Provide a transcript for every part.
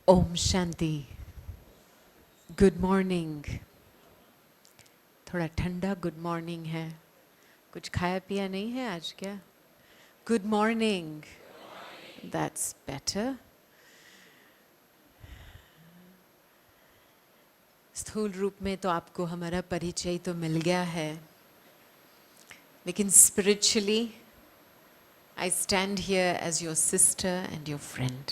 Om Shanti. Good morning. थोड़ा ठंडा good morning है। कुछ खाया पिया नहीं है आज क्या? Good morning. That's better. स्थूल रूप में तो आपको हमारा परिचय तो मिल गया है, लेकिन spiritually I stand here as your sister and your friend.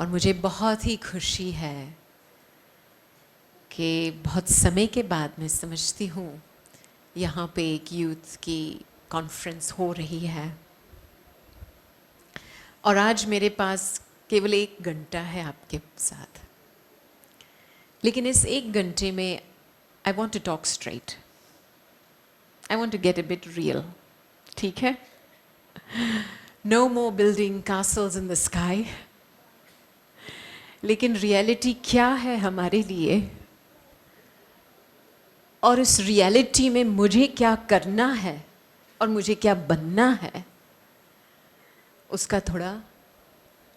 और मुझे बहुत ही खुशी है कि बहुत समय के बाद मैं समझती हूँ यहाँ पे एक यूथ की कॉन्फ्रेंस हो रही है, और आज मेरे पास केवल 1 घंटा है आपके साथ। लेकिन इस 1 घंटे में I want to talk straight, I want to get a bit real. ठीक है? No more building castles in the sky. लेकिन रियलिटी क्या है हमारे लिए, और इस रियलिटी में मुझे क्या करना है और मुझे क्या बनना है, उसका थोड़ा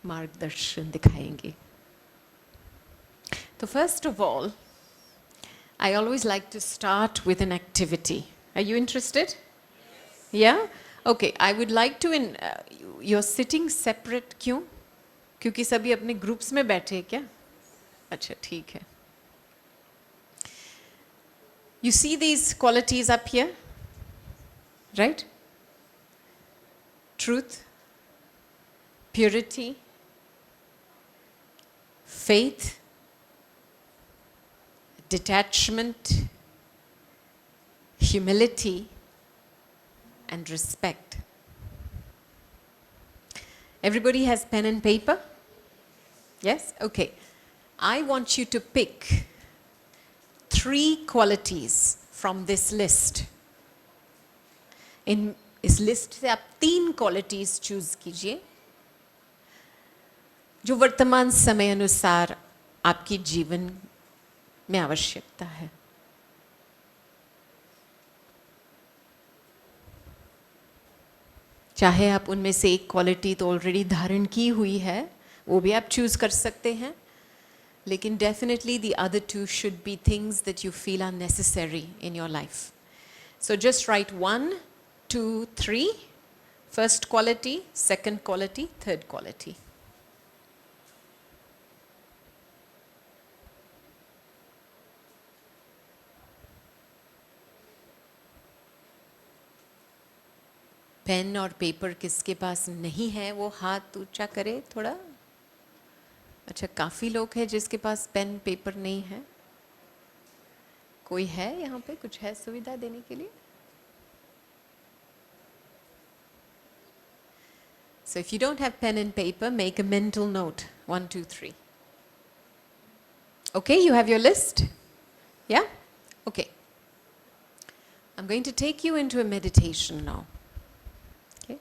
मार्गदर्शन दिखाएंगे। तो first of all, I always like to start with an activity. Are you interested? Yeah? Okay, I would like to you're sitting separate, क्यों? क्योंकि सभी अपने ग्रुप्स में बैठे हैं क्या? अच्छा, ठीक है। You see these qualities up here? Right? Truth, purity, faith, detachment, humility, and respect. Everybody has pen and paper? Yes? Okay. I want you to pick 3 qualities from this list. इस list से आप 3 qualities choose कीजिए जो वर्तमान समय अनुसार आपकी जीवन में आवश्यकता है। चाहे आप उनमें से एक क्वालिटी तो ऑलरेडी धारण की हुई है, वो भी आप चूज कर सकते हैं, लेकिन definitely the other 2 should be things that you feel are necessary in your life. So just write 1, 2, 3. First quality, second quality, third quality. Pen और पेपर किसके पास नहीं है वो हाथ ऊंचा करे थोड़ा। अच्छा, काफ़ी लोग हैं जिसके पास पेन पेपर नहीं है। कोई है यहाँ पे? कुछ है सुविधा देने के लिए? So if you don't have pen and paper, make a mental note. 1, 2, 3. Okay, you have your list? Yeah? Okay. I'm going to take you into a meditation now. Okay?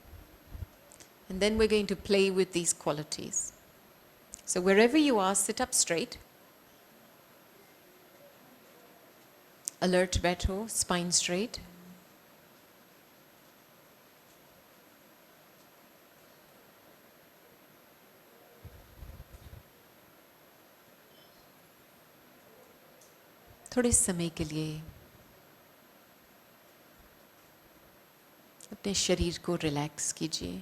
And then we're going to play with these qualities. So wherever you are, sit up straight. Alert बैठो, spine straight. थोड़े समय के लिए अपने शरीर को relax कीजिए।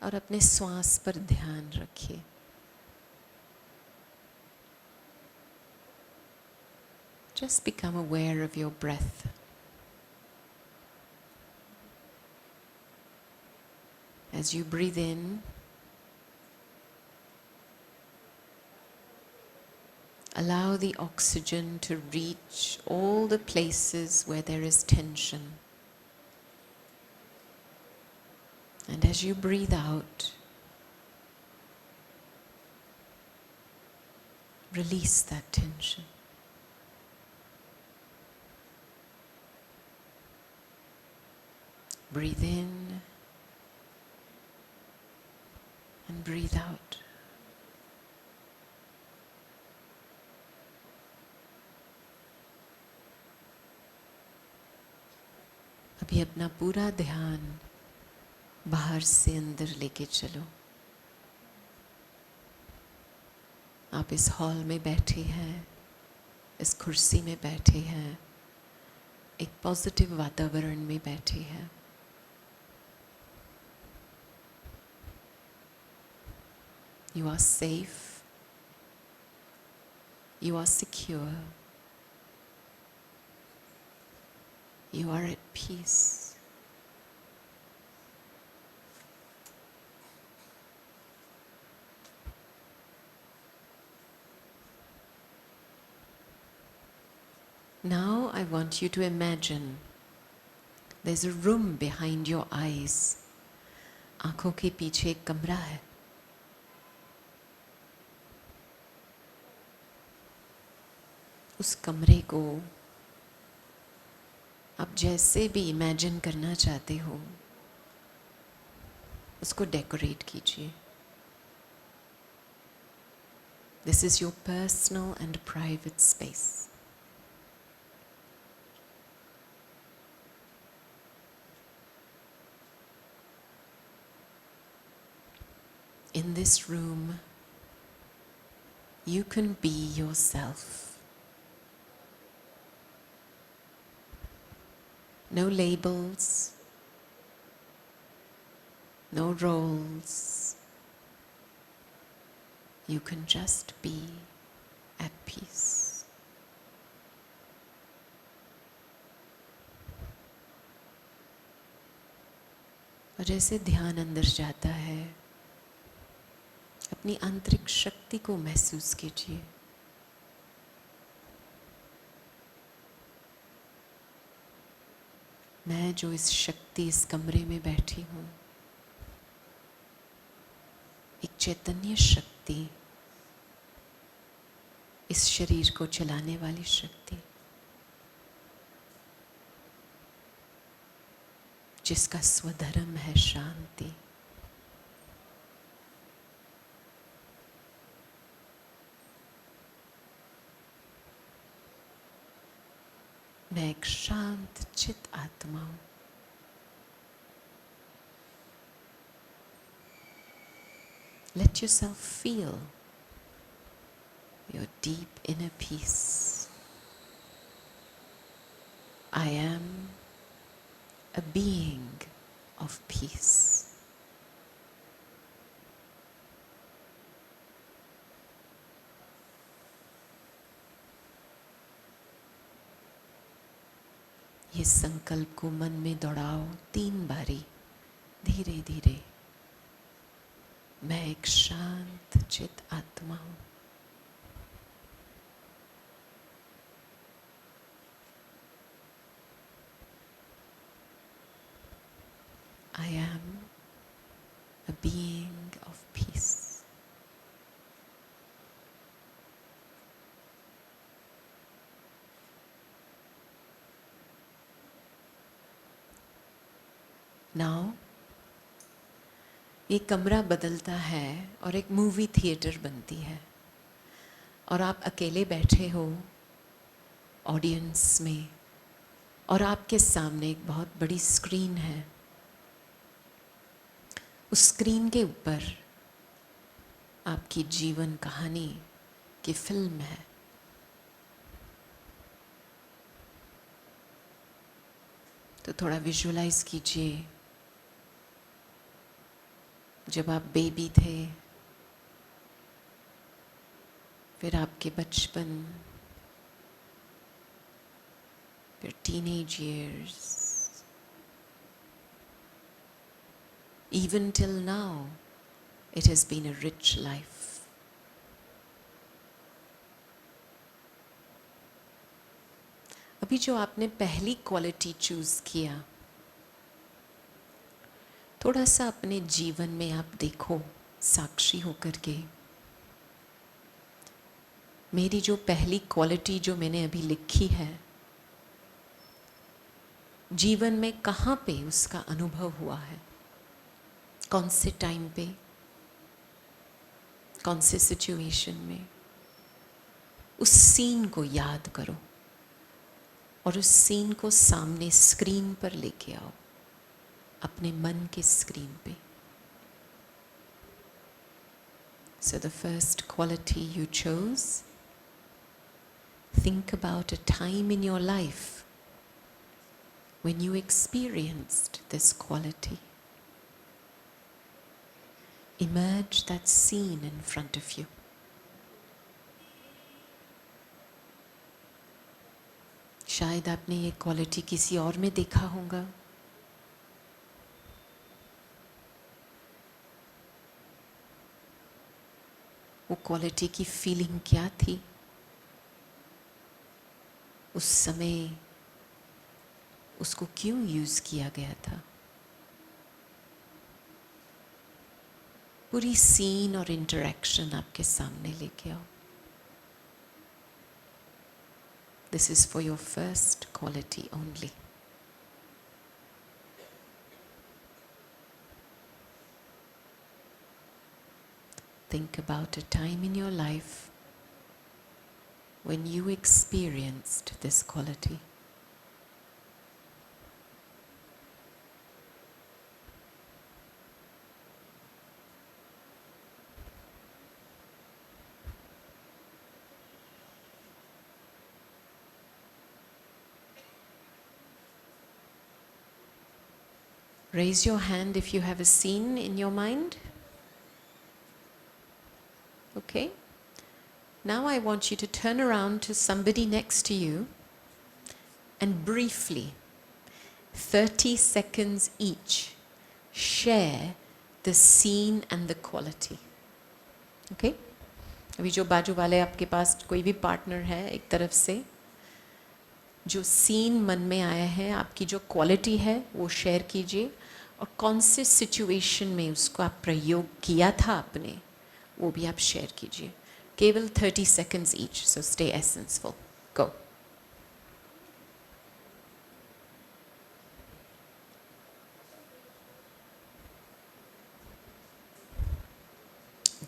और अपने श्वास पर ध्यान रखिए। Just become aware of your breath. As you breathe in, allow the oxygen to reach all the places where there is tension. And as you breathe out, release that tension. Breathe in and breathe out. अभी अपना पूरा ध्यान बाहर से अंदर लेके चलो। आप इस हॉल में बैठे हैं, इस कुर्सी में बैठे हैं, एक पॉजिटिव वातावरण में बैठे हैं। You are safe. You are secure. You are at peace. Now I want you to imagine there's a room behind your eyes. आंखों के पीछे एक कमरा है। उस कमरे को आप जैसे भी इमेजिन करना चाहते हो उसको डेकोरेट कीजिए। This is your personal and private space. In this room, you can be yourself. No labels, no roles. You can just be at peace. और जैसे ध्यान अंदर जाता है, अपनी आंतरिक शक्ति को महसूस कीजिए। मैं जो इस शक्ति, इस कमरे में बैठी हूँ, एक चैतन्य शक्ति, इस शरीर को चलाने वाली शक्ति, जिसका स्वधर्म है शांति। मैं एक शांत चित आत्मा हूँ। Let yourself feel your deep inner peace. I am a being of peace. ये संकल्प को मन में दोहराओ 3 बारी, धीरे धीरे। मैं एक शांत चित आत्मा हूँ। I am a being of peace. Now, ये कमरा बदलता है और एक मूवी थिएटर बनती है और आप अकेले बैठे हो ऑडियंस में और आपके सामने एक बहुत बड़ी स्क्रीन है। उस स्क्रीन के ऊपर आपकी जीवन कहानी की फिल्म है। तो थोड़ा विजुअलाइज कीजिए, जब आप बेबी थे, फिर आपके बचपन, फिर teenage years, even till now, it has been a rich life. अभी जो आपने पहली क्वालिटी चूज किया, थोड़ा सा अपने जीवन में आप देखो साक्षी होकर के, मेरी जो पहली क्वालिटी जो मैंने अभी लिखी है, जीवन में कहाँ पे उसका अनुभव हुआ है, कौन से टाइम पे, कौन से सिचुएशन में। उस सीन को याद करो और उस सीन को सामने स्क्रीन पर लेके आओ। अपने मन के स्क्रीन पे. So the first quality you chose, think about a time in your life when you experienced this quality. Imagine that scene in front of you. शायद आपने ये क्वालिटी किसी और में देखा होगा. वो क्वालिटी की फीलिंग क्या थी? उस समय उसको क्यों यूज किया गया था? पूरी सीन और इंटरेक्शन आपके सामने लेके आओ. This is for your first quality only. Think about a time in your life when you experienced this quality. Raise your hand if you have a scene in your mind. Okay. Now I want you to turn around to somebody next to you and briefly, 30 seconds each, share the scene and the quality. Okay? अभी जो बाजू वाले आपके पास कोई भी partner है एक तरफ से, जो सीन मन में आया है, आपकी जो क्वालिटी है वो शेयर कीजिए और कौन से सिचुएशन में उसको आप प्रयोग किया था आपने, वो भी आप शेयर कीजिए. केवल 30 seconds each, so stay essenceful. Go.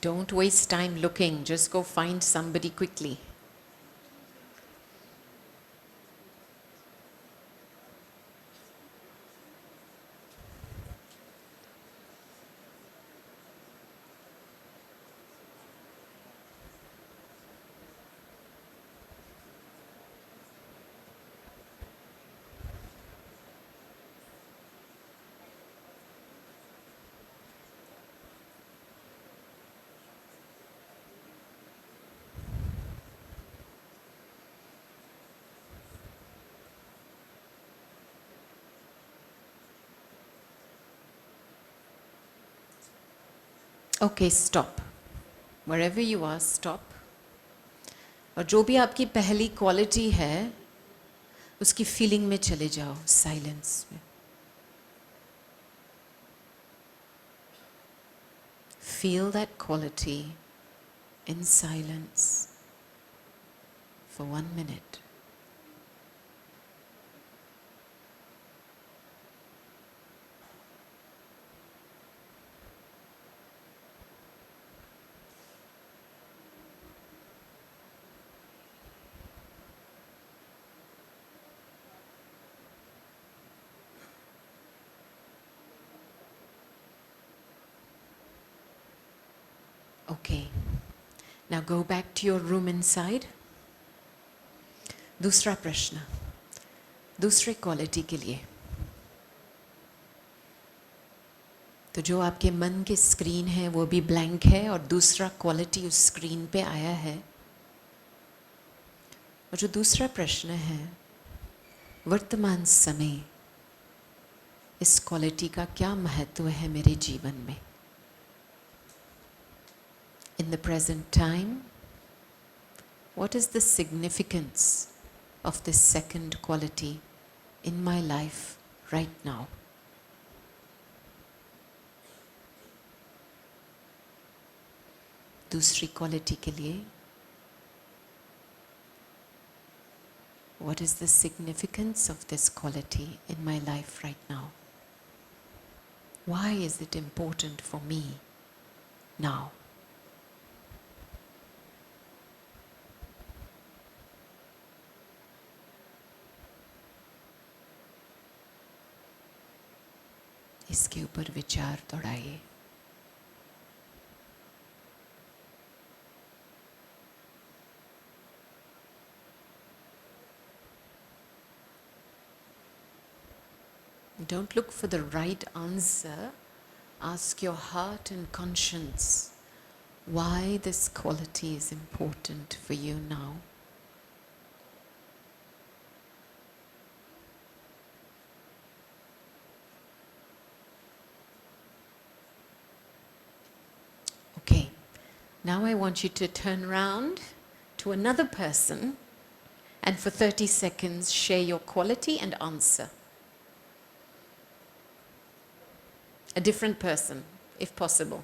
Don't waste time looking, just go find somebody quickly. Okay, stop. Wherever you are, stop. और जो भी आपकी पहली क्वालिटी है, उसकी फीलिंग में चले जाओ, साइलेंस में. Feel that quality in silence for 1 minute. Okay. Now go back to your room inside. दूसरा प्रश्न, दूसरे क्वालिटी के लिए. तो जो आपके मन के स्क्रीन है वो भी ब्लैंक है और दूसरा क्वालिटी उस स्क्रीन पे आया है. और जो दूसरा प्रश्न है, वर्तमान समय इस क्वालिटी का क्या महत्व है मेरे जीवन में? In the present time, what is the significance of this second quality in my life right now? दूसरी क्वालिटी के लिए, what is the significance of this quality in my life right now? Why is it important for me now? इसके ऊपर विचार दौड़ाइए। Don't look for the right answer. Ask your heart and conscience why this quality is important for you now. Okay, now I want you to turn around to another person and for 30 seconds share your quality and answer. A different person, if possible.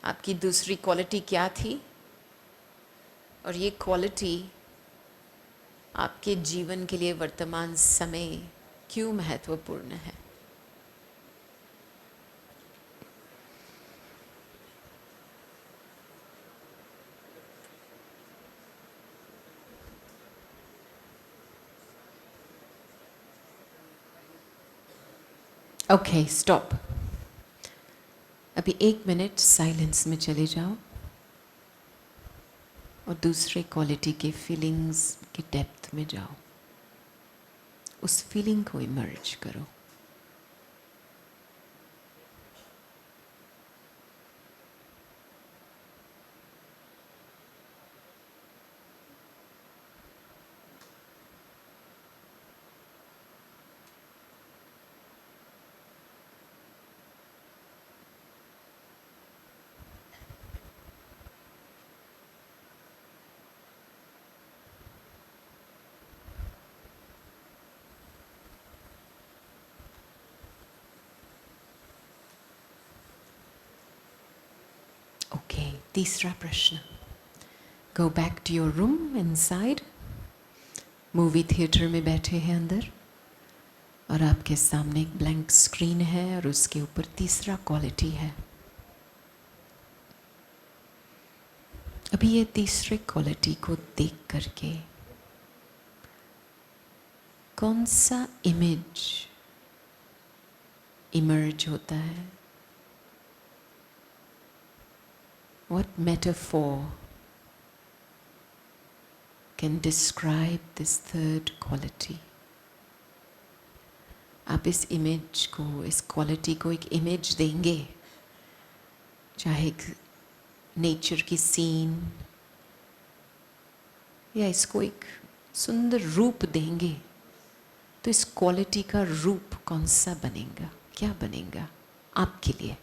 आपकी दूसरी quality क्या थी और ये quality आपके जीवन के लिए वर्तमान समय क्यों महत्वपूर्ण है? Okay, stop. अभी 1 मिनट साइलेंस में चले जाओ और दूसरे क्वालिटी के फीलिंग्स की डेप्थ में जाओ, उस फीलिंग को इमर्ज करो। ओके, तीसरा प्रश्न। Go back to your room inside. Movie theatre में बैठे हैं अंदर और आपके सामने एक ब्लैंक स्क्रीन है और उसके ऊपर तीसरा क्वालिटी है। अभी ये तीसरे क्वालिटी को देख करके कौन सा इमेज इमर्ज होता है? What metaphor can describe this third quality? आप इस इमेज को, इस क्वालिटी को एक इमेज देंगे, चाहे एक नेचर की सीन, या इसको एक सुंदर रूप देंगे, तो इस क्वालिटी का रूप कौन सा बनेगा? क्या बनेगा आपके लिए?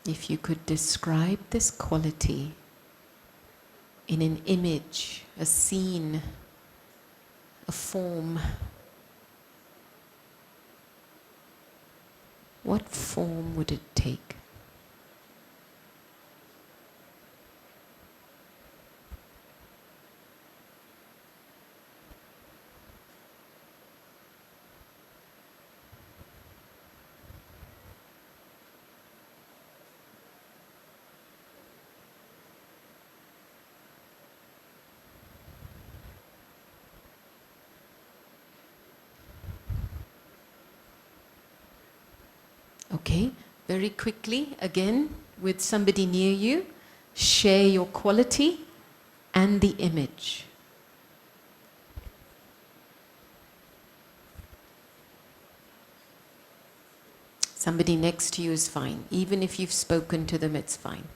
If you could describe this quality in an image, a scene, a form, what form would it take? Okay, very quickly, again, with somebody near you, share your quality and the image. Somebody next to you is fine. Even if you've spoken to them, it's fine.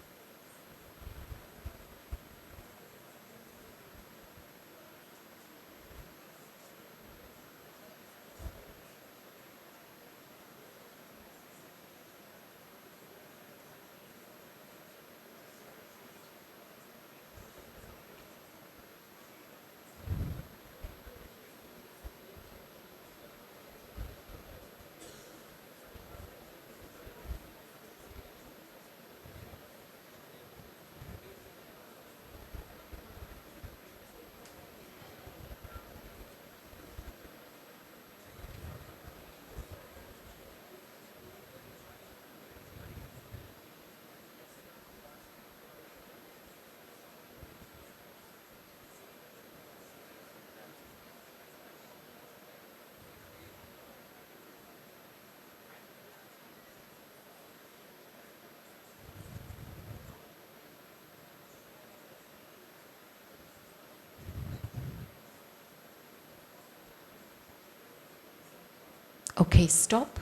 Okay, stop.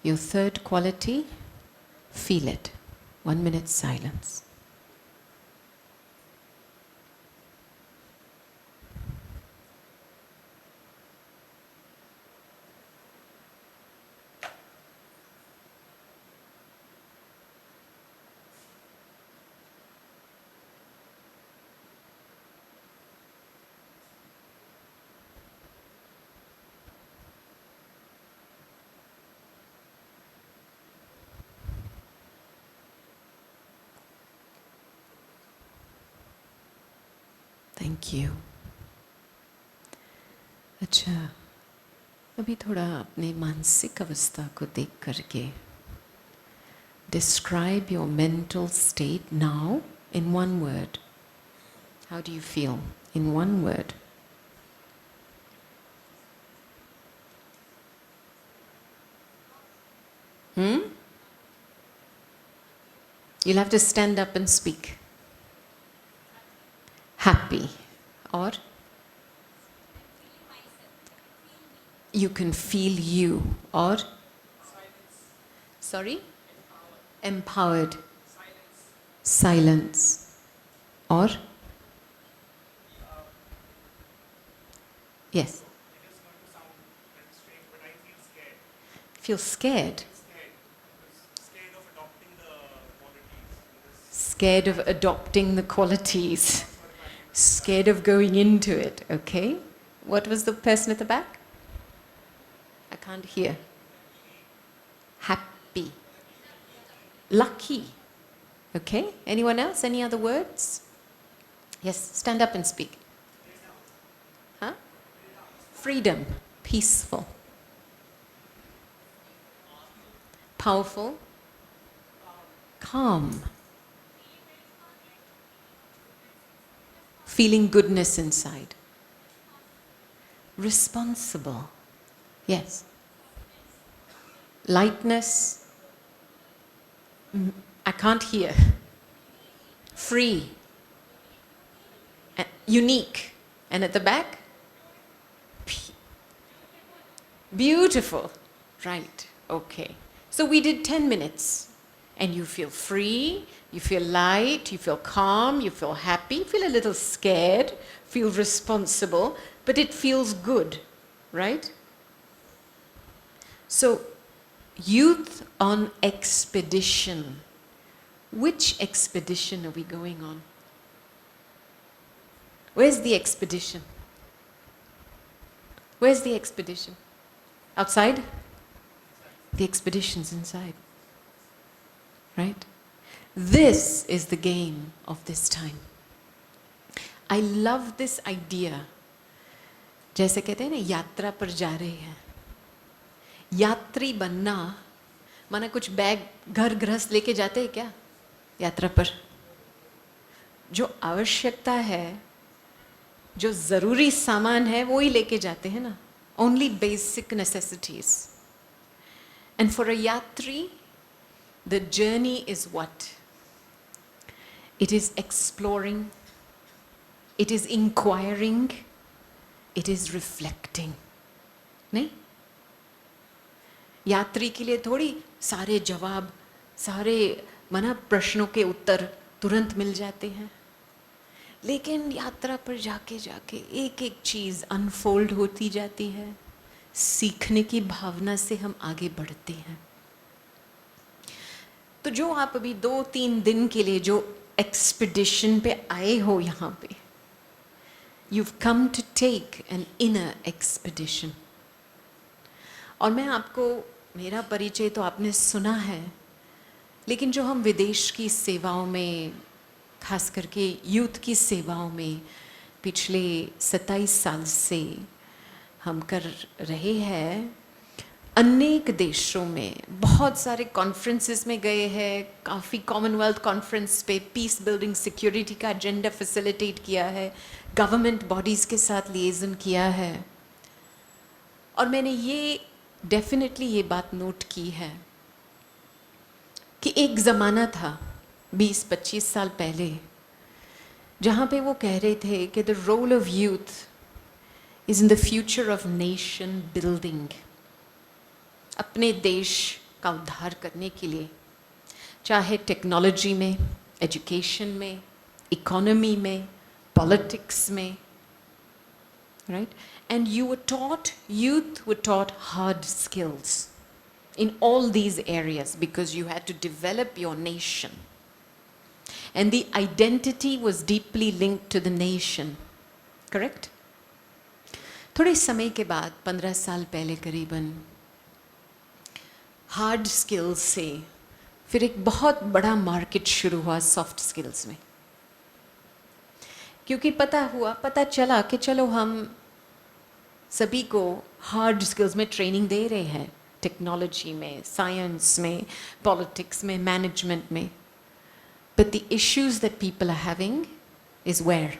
Your third quality, feel it. 1 minute silence. Thank you. अच्छा, अभी थोड़ा अपने मानसिक अवस्था को देख करके describe your mental state now in one word. How do you feel in one word? You'll have to stand up and speak. Happy. Or you can feel you. Or sorry? Empowered. Silence. Or yes. It is going to sound very strange, but I feel scared. Feel scared. Scared of adopting the qualities. Scared of adopting the qualities. Scared of going into it. Okay. What was the person at the back? I can't hear. Happy. Lucky. Okay. Anyone else? Any other words? Yes. Stand up and speak. Huh? Freedom. Peaceful. Powerful. Calm. Feeling goodness inside. Responsible. Yes. Lightness. I can't hear. Free. Unique. And at the back? Beautiful. Right. Okay. So we did 10 minutes. And you feel free, you feel light, you feel calm, you feel happy, you feel a little scared, feel responsible, but it feels good, right? So, youth on expedition. Which expedition are we going on? Where's the expedition? Where's the expedition? Outside? The expedition's inside. Right? This is the game of this time. I love this idea. जैसे कहते हैं ना यात्रा पर जा रहे हैं. यात्री बनना माना कुछ बैग घर गृहस्थ लेके जाते हैं क्या यात्रा पर? जो आवश्यकता है, जो जरूरी सामान है वो ही लेके जाते हैं ना. Only basic necessities. And for a yatri, the journey is what? It is exploring, it is inquiring, it is reflecting. नहीं? यात्री के लिए थोड़ी सारे जवाब, सारे मना प्रश्नों के उत्तर तुरंत मिल जाते हैं. लेकिन यात्रा पर जाके जाके एक एक चीज़ अनफोल्ड होती जाती है. सीखने की भावना से हम आगे बढ़ते हैं. तो जो आप अभी 2-3 दिन के लिए जो एक्सपीडिशन पे आए हो यहाँ पे, you've come to take an inner expedition. और मैं आपको, मेरा परिचय तो आपने सुना है, लेकिन जो हम विदेश की सेवाओं में, खास करके यूथ की सेवाओं में पिछले 27 साल से हम कर रहे हैं, अनेक देशों में बहुत सारे कॉन्फ्रेंसेस में गए हैं. काफ़ी कॉमनवेल्थ कॉन्फ्रेंस पे पीस बिल्डिंग सिक्योरिटी का एजेंडा फैसिलिटेट किया है, गवर्नमेंट बॉडीज़ के साथ लिएजन किया है. और मैंने ये डेफिनेटली ये बात नोट की है कि एक ज़माना था 20-25 साल पहले जहाँ पे वो कह रहे थे कि the role of youth is in the future of nation building. अपने देश का उद्धार करने के लिए, चाहे टेक्नोलॉजी में, एजुकेशन में, इकोनॉमी में, पॉलिटिक्स में, right? And youth were taught hard skills in all these areas because you had to develop your nation. And the identity was deeply linked to the nation, correct? थोड़े समय के बाद 15 साल पहले करीबन हार्ड स्किल्स से फिर एक बहुत बड़ा मार्केट शुरू हुआ सॉफ्ट स्किल्स में, क्योंकि पता चला कि चलो हम सभी को हार्ड स्किल्स में ट्रेनिंग दे रहे हैं, टेक्नोलॉजी में, साइंस में, पॉलिटिक्स में, मैनेजमेंट में, but the issues that people are having is where?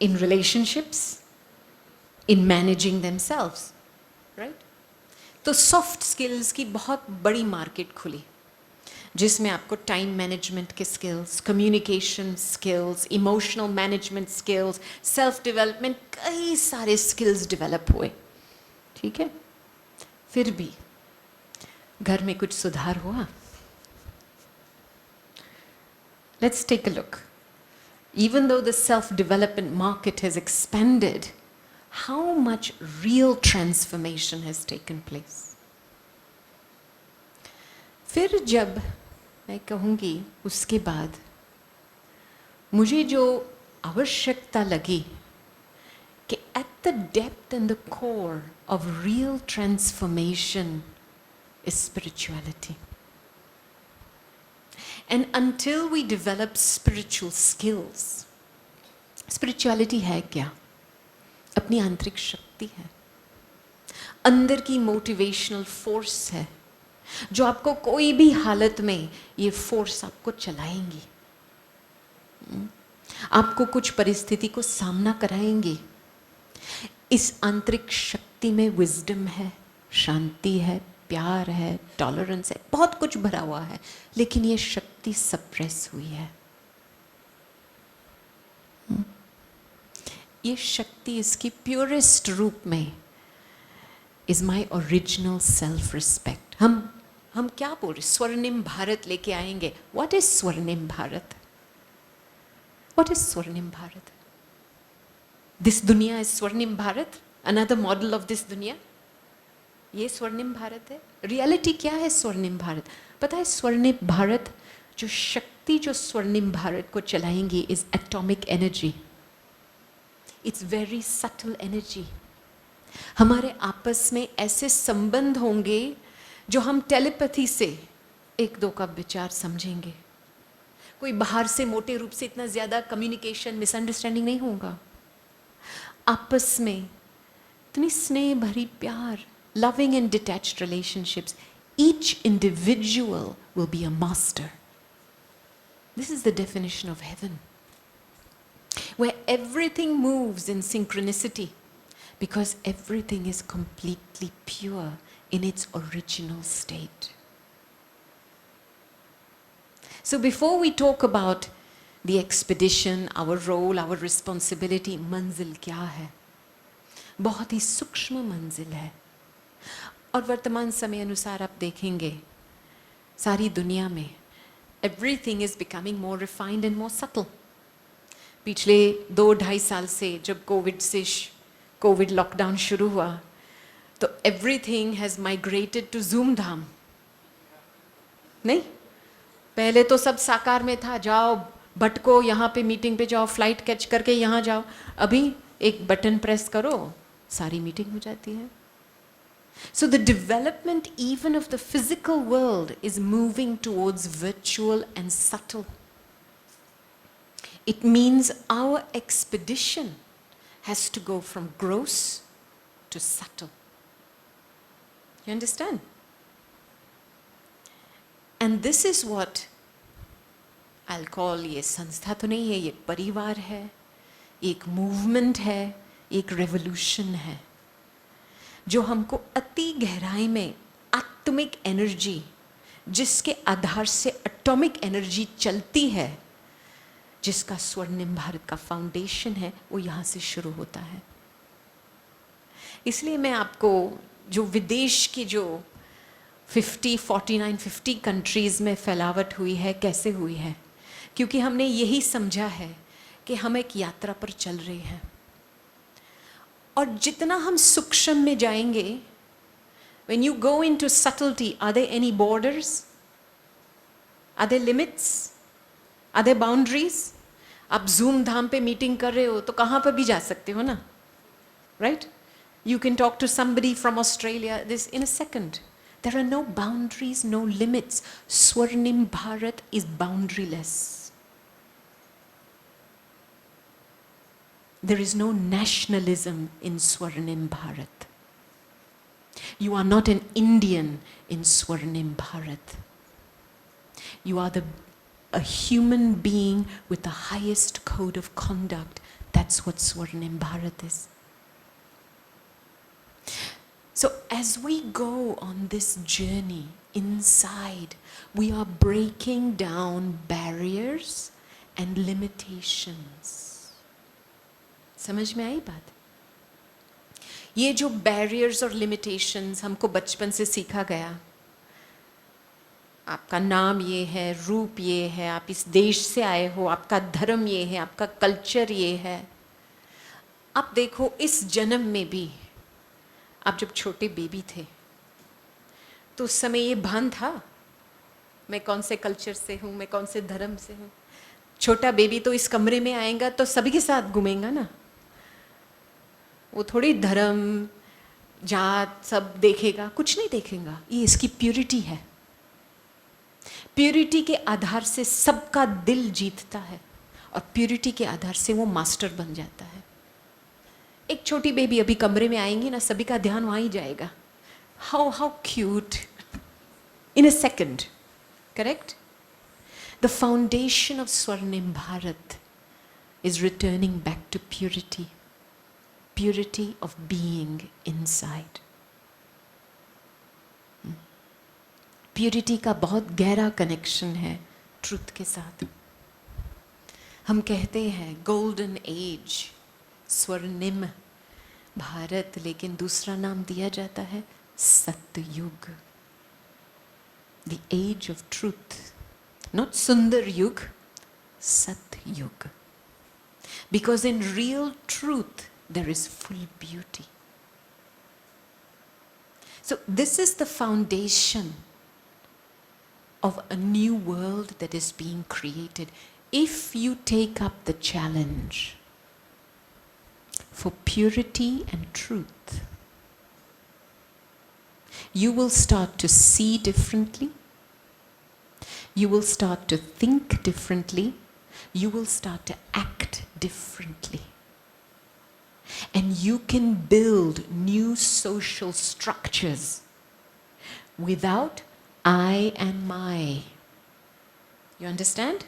In relationships, in managing themselves, right? तो सॉफ्ट स्किल्स की बहुत बड़ी मार्केट खुली, जिसमें आपको टाइम मैनेजमेंट के skills, communication skills, emotional management skills, self development, कई सारे स्किल्स डेवलप हुए, ठीक है? फिर भी घर में कुछ सुधार हुआ? Let's take a look. Even though the self-development market has expanded, how much real transformation has taken place? फिर जब मैं कहूँगी उसके बाद मुझे जो आवश्यकता लगी कि at the depth and the core of real transformation is spirituality. And until we develop spiritual skills, spirituality है क्या? अपनी आंतरिक शक्ति है, अंदर की मोटिवेशनल फोर्स है, जो आपको कोई भी हालत में ये फोर्स आपको चलाएंगी, आपको कुछ परिस्थिति को सामना कराएंगी। इस आंतरिक शक्ति में विजडम है, शांति है, प्यार है, टॉलरेंस है, बहुत कुछ भरा हुआ है, लेकिन ये शक्ति सप्रेस हुई है। ये शक्ति इसकी प्योरेस्ट रूप में is my original self respect. हम क्या बोल रहे? स्वर्णिम भारत लेके आएंगे। व्हाट इज स्वर्णिम भारत? व्हाट इज स्वर्णिम भारत? दिस दुनिया इज स्वर्णिम Bharat, another model of this दुनिया। ये स्वर्णिम भारत है। रियलिटी क्या है स्वर्णिम भारत? पता है स्वर्णिम भारत, जो शक्ति जो स्वर्णिम भारत को चलाएंगी is atomic energy. It's very subtle energy. हमारे आपस में ऐसे संबंध होंगे जो हम टेलीपैथी से एक दो का विचार समझेंगे। कोई बाहर से मोटे रूप से इतना ज़्यादा कम्युनिकेशन, मिसअंडरस्टैंडिंग नहीं होगा। आपस में इतनी स्नेह भरी प्यार, loving and detached relationships, each individual will be a master. This is the definition of heaven, where everything moves in synchronicity because everything is completely pure in its original state. So before we talk about the expedition, our role, our responsibility, मंजिल क्या है? बहुत ही सूक्ष्म मंजिल है। और वर्तमान समय अनुसार आप देखेंगे सारी दुनिया में everything is becoming more refined and more subtle. पिछले 2-2.5 साल से जब कोविड लॉकडाउन शुरू हुआ तो everything has migrated to Zoom धाम। नहीं, पहले तो सब साकार में था, जाओ भटको, यहाँ पे मीटिंग पे जाओ, फ्लाइट कैच करके यहाँ जाओ। अभी एक बटन प्रेस करो, सारी मीटिंग हो जाती है। So the development even of the physical world is moving towards virtual and subtle. It means our expedition has to go from gross to subtle. You understand? And this is what I'll call, ये संस्था तो नहीं है, ये परिवार है, एक movement है, एक रेवोल्यूशन है, जो हमको अति गहराई में आत्मिक एनर्जी, जिसके आधार से एटॉमिक एनर्जी चलती है, जिसका स्वर्णिम भारत का फाउंडेशन है, वो यहाँ से शुरू होता है। इसलिए मैं आपको जो विदेश की जो 50 कंट्रीज़ में फैलावट हुई है, कैसे हुई है? क्योंकि हमने यही समझा है कि हम एक यात्रा पर चल रहे हैं, और जितना हम सूक्ष्म में जाएंगे, when you go into subtlety, are there any borders? Are there limits? Are there boundaries? आप जूम धाम पे मीटिंग कर रहे हो तो कहाँ पर भी जा सकते हो ना, right? You can talk to somebody from Australia this in a second. There are no boundaries, no limits. Swarnim Bharat is boundaryless. There is no nationalism in Swarnim Bharat. You are not an Indian in Swarnim Bharat. You are a human being with the highest code of conduct. That's what Swarnim Bharat is. So as we go on this journey inside, we are breaking down barriers and limitations. समझ में आई बात? ये जो barriers और limitations हमको बचपन से सीखा गया, आपका नाम ये है, रूप ये है, आप इस देश से आए हो, आपका धर्म ये है, आपका कल्चर ये है। अब देखो, इस जन्म में भी आप जब छोटे बेबी थे तो उस समय ये भान था मैं कौन से कल्चर से हूँ, मैं कौन से धर्म से हूँ? छोटा बेबी तो इस कमरे में आएगा तो सभी के साथ घूमेगा ना, वो थोड़ी धर्म जात सब देखेगा, कुछ नहीं देखेगा। ये इसकी प्योरिटी है। प्योरिटी के आधार से सबका दिल जीतता है, और प्योरिटी के आधार से वो मास्टर बन जाता है। एक छोटी बेबी अभी कमरे में आएंगी ना, सभी का ध्यान वहाँ ही जाएगा। How cute, in a second, correct? The foundation of Swarnim Bharat is returning back to purity, purity of being inside. Purity का बहुत गहरा कनेक्शन है ट्रुथ के साथ। हम कहते हैं गोल्डन एज, स्वर्णिम भारत, लेकिन दूसरा नाम दिया जाता है Satyug, the age of truth, not sundar yug, सत्ययुग। Because in real truth there is full beauty. So this is the foundation of a new world that is being created. If you take up the challenge for purity and truth, you will start to see differently, you will start to think differently, you will start to act differently. And you can build new social structures without I and my. You understand?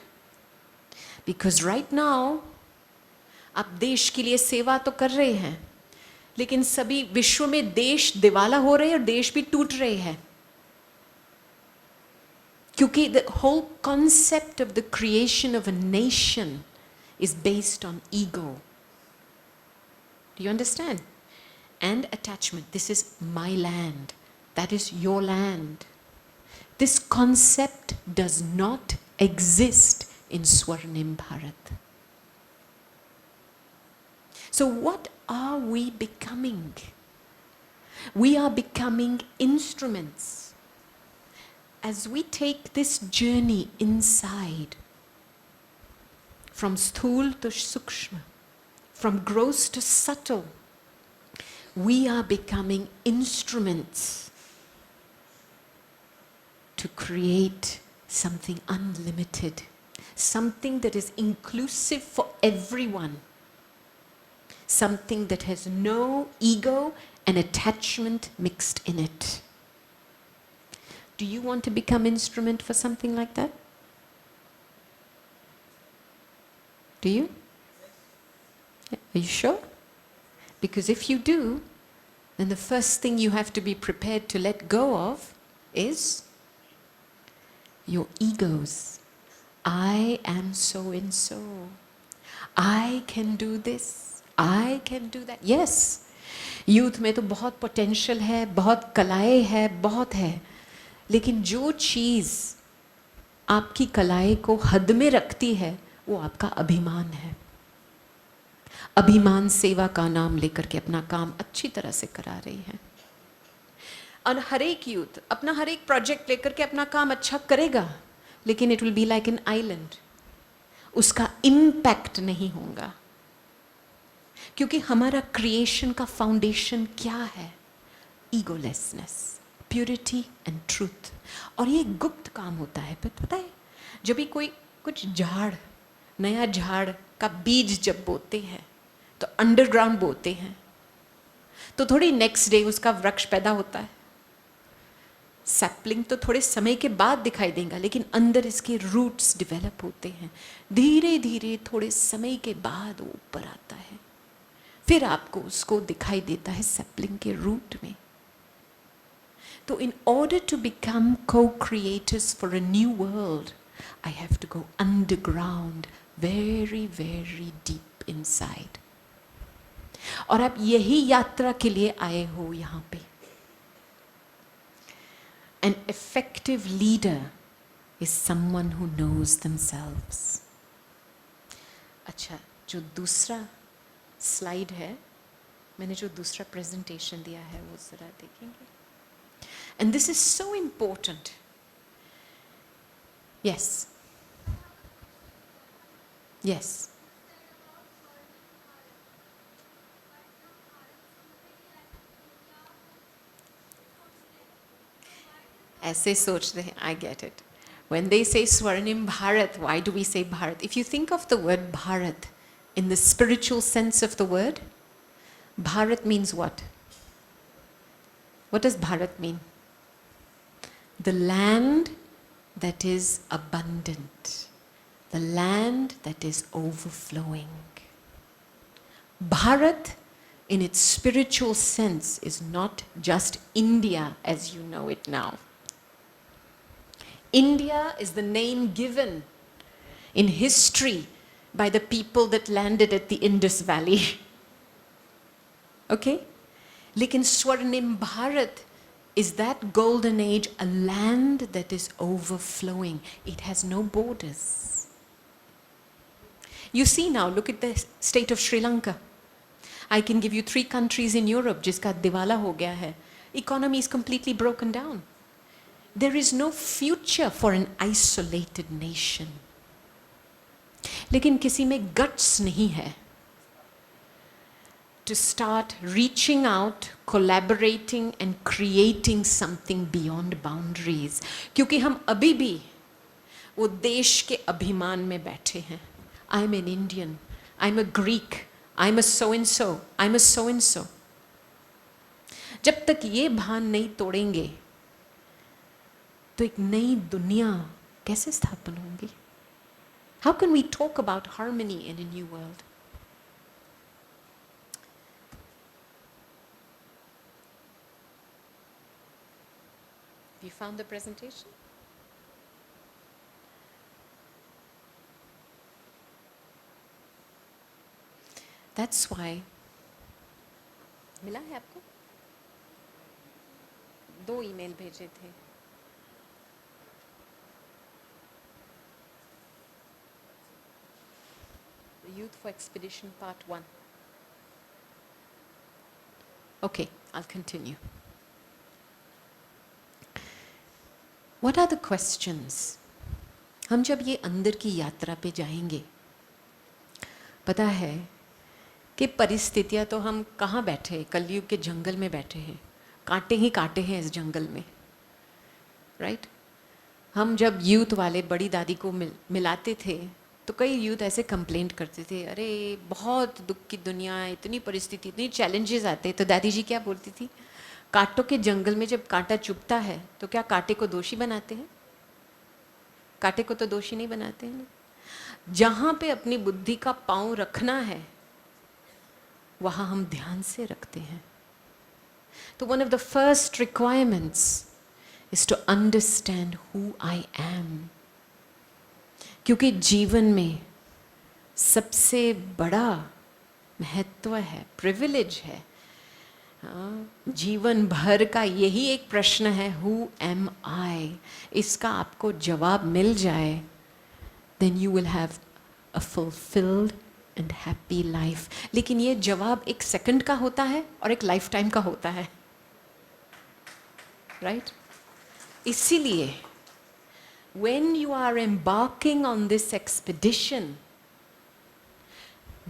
Because right now, आप देश के लिए सेवा तो कर रहे हैं, लेकिन सभी विश्व में देश दिवाला हो रहे हैं और देश भी टूट रहे हैं, क्योंकि the whole concept of the creation of a nation is based on ego. Do you understand? And attachment. This is my land. That is your land. This concept does not exist in Swarnim Bharat. So what are we becoming? We are becoming instruments. As we take this journey inside, from sthul to sukshma, from gross to subtle, we are becoming instruments to create something unlimited, something that is inclusive for everyone, something that has no ego and attachment mixed in it. Do you want to become instrument for something like that? Do you? Yeah. Are you sure? Because if you do, then the first thing you have to be prepared to let go of is your egos. I am so and so. I can do this. I can do that. Yes, youth में तो बहुत potential है, बहुत कलाएं है, बहुत है, लेकिन जो चीज़ आपकी कलाएं को हद में रखती है वो आपका अभिमान है। अभिमान सेवा का नाम लेकर के अपना काम अच्छी तरह से करा रही है। और हर एक यूथ अपना हर एक प्रोजेक्ट लेकर के अपना काम अच्छा करेगा, लेकिन it will be like an island, उसका इम्पैक्ट नहीं होगा। क्योंकि हमारा क्रिएशन का फाउंडेशन क्या है? Egolessness, purity and truth. और ये गुप्त काम होता है। पता है, जब भी कोई कुछ झाड़, नया झाड़ का बीज जब बोते हैं तो अंडरग्राउंड बोते हैं, तो थोड़ी नेक्स्ट डे उसका वृक्ष पैदा होता है। सैपलिंग तो थोड़े समय के बाद दिखाई देगा, लेकिन अंदर इसके रूट्स डेवलप होते हैं। धीरे धीरे थोड़े समय के बाद वो ऊपर आता है, फिर आपको उसको दिखाई देता है सैपलिंग के रूट में। तो in order to become co-creators for a new world, I have to go underground, very, very deep inside. और आप यही यात्रा के लिए आए हो यहाँ पे। An effective leader is someone who knows themselves. अच्छा, जो दूसरा स्लाइड है, मैंने जो दूसरा प्रेजेंटेशन दिया है वो जरा देखेंगे। And this is so important. Yes. Yes. ऐसे सोचते हैं, I get it. When they say Swarnim Bharat, why do we say Bharat? If you think of the word Bharat in the spiritual sense of the word, Bharat means what? What does Bharat mean? The land that is abundant, the land that is overflowing. Bharat in its spiritual sense is not just India as you know it now. India is the name given in history by the people that landed at the Indus Valley. Okay? Lekin Swarnim Bharat is that golden age, a land that is overflowing. It has no borders. You see now, look at the state of Sri Lanka. I can give you 3 countries in Europe जिसका दिवाला हो गया है. Economy is completely broken down. There is no future for an isolated nation. लेकिन किसी में guts नहीं है to start reaching out, collaborating and creating something beyond boundaries. क्योंकि हम अभी भी वो देश के अभिमान में बैठे हैं. I'm an Indian, I'm a Greek, I'm a so and so, I'm a so and so. जब तक ये भान नहीं तोड़ेंगे तो एक नई दुनिया कैसे स्थापन होगी? How can we talk about harmony in a new world? You found the presentation? That's why. मिला है आपको? 2 ईमेल भेजे थे. The Youth for Expedition Part-01. Okay, I'll continue. What are the questions? हम जब ये अंदर की यात्रा पे जाएंगे, पता है कि परिस्थितियाँ तो हम कहाँ बैठे हैं? कलयुग के जंगल में बैठे हैं. कांटे ही कांटे हैं इस जंगल में, राइट? हम जब यूथ वाले बड़ी दादी को मिलाते थे तो कई यूथ ऐसे कंप्लेंट करते थे, अरे बहुत दुख की दुनिया, इतनी परिस्थिति, इतनी चैलेंजेस आते. तो दादी जी क्या बोलती थी? कांटों के जंगल में जब कांटा चुभता है तो क्या कांटे को दोषी बनाते हैं? कांटे को तो दोषी नहीं बनाते हैं ना. जहाँ पे अपनी बुद्धि का पांव रखना है वहाँ हम ध्यान से रखते हैं. तो one of the first requirements is to understand who I am. क्योंकि जीवन में सबसे बड़ा महत्व है, प्रिविलेज है हाँ, जीवन भर का यही एक प्रश्न है, हु एम आई। इसका आपको जवाब मिल जाए, then you will have a fulfilled and happy life. लेकिन ये जवाब एक सेकंड का होता है और एक लाइफ टाइम का होता है, राइट? इसीलिए when you are embarking on this expedition,